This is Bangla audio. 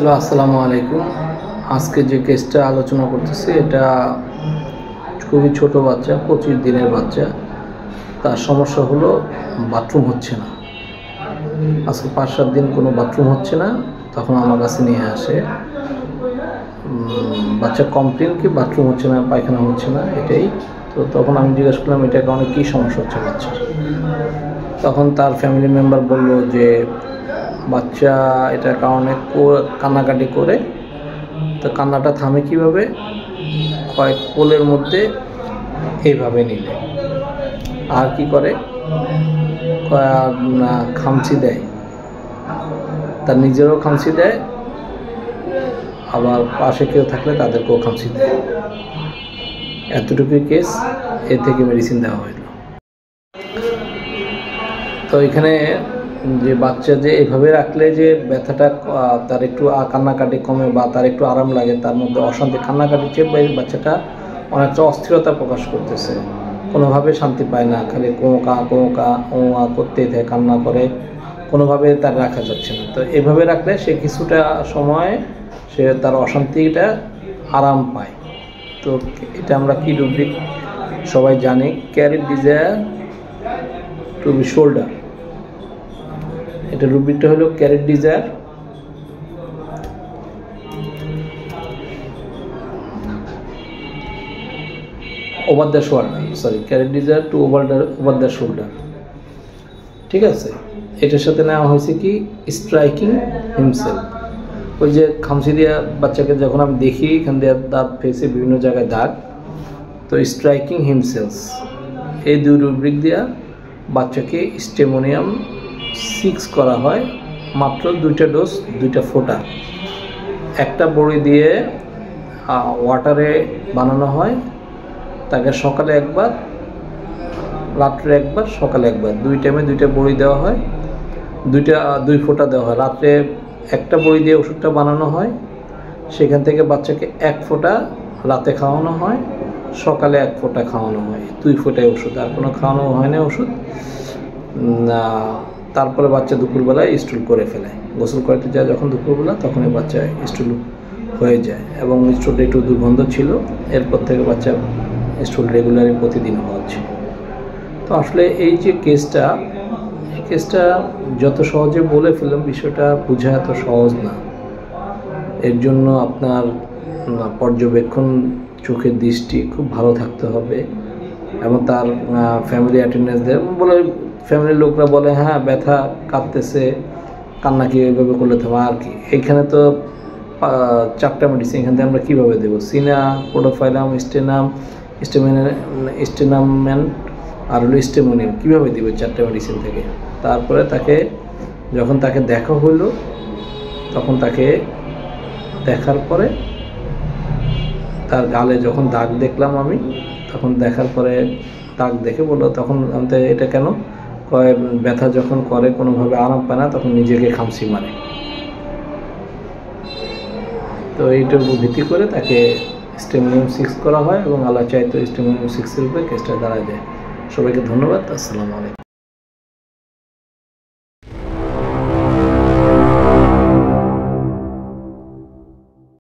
হ্যালো, আসসালামু আলাইকুম। আজকে যে কেসটা আলোচনা করতেছি এটা খুবই ছোট বাচ্চা, 25 দিনের বাচ্চা। তার সমস্যা হলো বাথরুম হচ্ছে না। আজকে 5-7 দিন কোনো বাথরুম হচ্ছে না। তখন আমার কাছে নিয়ে আসে। বাচ্চা কমপ্লেন কি বাথরুম হচ্ছে না, পায়খানা হচ্ছে না, এটাই। তো তখন আমি জিজ্ঞেস করলাম এটার কারণে কী সমস্যা হচ্ছে বাচ্চার। তখন তার ফ্যামিলি মেম্বার বলল যে বাচ্চা এটার কারণে কান্নাকাটি করে, তো কান্নাটা থামে কীভাবে, কয়েক কোলের মধ্যে এইভাবে নিলে, আর কি করে খামচি দেয়, তার নিজেরও খামচি দেয়, আবার পাশে কেউ থাকলে তাদেরকেও খামচি দেয়। এতটুকুই কেস, এর থেকে মেডিসিন দেওয়া হইল। তো এখানে যে বাচ্চা যে এভাবে রাখলে যে ব্যথাটা তার একটু কান্নাকাটি কমে বা তার একটু আরাম লাগে, তার মধ্যে অশান্তি, কান্নাকাটি চেয়ে বাচ্চাটা অনেকটা অস্থিরতা প্রকাশ করতেছে, কোনোভাবে শান্তি পায় না, খালি কোঁকা করতেই থাকে, কান্না করে, কোনোভাবে তার রাখা যাচ্ছে না। তো এভাবে রাখলে সে কিছুটা সময় সে তার অশান্তিটা আরাম পায়। তো এটা আমরা কি রুব্রিক সবাই জানি, carry desire to be shoulder. এটা রুব্রিকটা হলো carry desire over the shoulder, carry desire to over the shoulder. ঠিক আছে, এটার সাথে নেওয়া হয়েছে কি স্ট্রাইকিং হিমসেলফ। ওই যে খামচি দিয়া বাচ্চাকে যখন আমি দেখি এখান দিয়ে তার ফেসে বিভিন্ন জায়গায় দাগ, তো স্ট্রাইকিং হিমসেলফ, এই দুই রুব্রিক দিয়া বাচ্চাকে স্টেমোনিয়াম 6 করা হয়। মাত্র 2টা ডোজ, 2টা ফোঁটা, একটা বড়ি দিয়ে ওয়াটারে বানানো হয়। তাকে সকালে একবার, রাত্রে একবার, সকালে একবার, 2 টাইমে 2টা বড়ি দেওয়া হয়, 2 ফোঁটা দেওয়া হয়। রাত্রে একটা বড়ি দিয়ে ওষুধটা বানানো হয়, সেখান থেকে বাচ্চাকে 1 ফোঁটা রাতে খাওয়ানো হয়, সকালে 1 ফোঁটা খাওয়ানো হয়। 2 ফোঁটায় ওষুধ, আর কোনো খাওয়ানো হয় না ওষুধ। তারপরে বাচ্চা দুপুরবেলায় স্টুল করে ফেলে, গোসল করতে যায় যখন দুপুরবেলা, তখনই বাচ্চা স্টুল হয়ে যায়, এবং স্টুলটা একটু দুর্গন্ধ ছিল। এরপর থেকে বাচ্চা স্টুল রেগুলারই প্রতিদিন হচ্ছে। তো আসলে এই যে কেসটা, এই কেসটা যত সহজে বলে ফেললাম, বিষয়টা বোঝা এত সহজ না। এর জন্য আপনার পর্যবেক্ষণ, চোখের দৃষ্টি খুব ভালো থাকতে হবে, এবং তার ফ্যামিলি অ্যাটেন্ডেন্স দেয়। বলে ফ্যামিলির লোকরা বলে হ্যাঁ ব্যথা, কাঁদতেছে, কান্না কি এইভাবে করলে থামে, আর কি। এইখানে তো 4টা মেডিসিন, এখান থেকে আমরা কীভাবে দেবো? সিনা, পোডোফাইলাম, স্টেনামেন্ট আর হলো স্টেমোনিয়াম, কীভাবে দেবো 4টা মেডিসিন থেকে? তারপরে যখন তাকে দেখা হলো, তখন তাকে দেখার পরে তার গালে যখন দাগ দেখলাম আমি, তখন দেখার পরে দাগ দেখে বললো, তখন এটা কেন কয়, ব্যথা যখন করে কোনোভাবে আরাম পায় না, তখন নিজেকে খামচি মারে। তো এইটার ভিত্তি করে তাকে স্টেমোনিয়াম 6 করা হয়, এবং আল্লাহ চাইতো স্টেমোনিয়াম 6-এর উপরে কেসটা দাঁড়ায় যায়। সবাইকে ধন্যবাদ। আসসালামু আলাইকুম।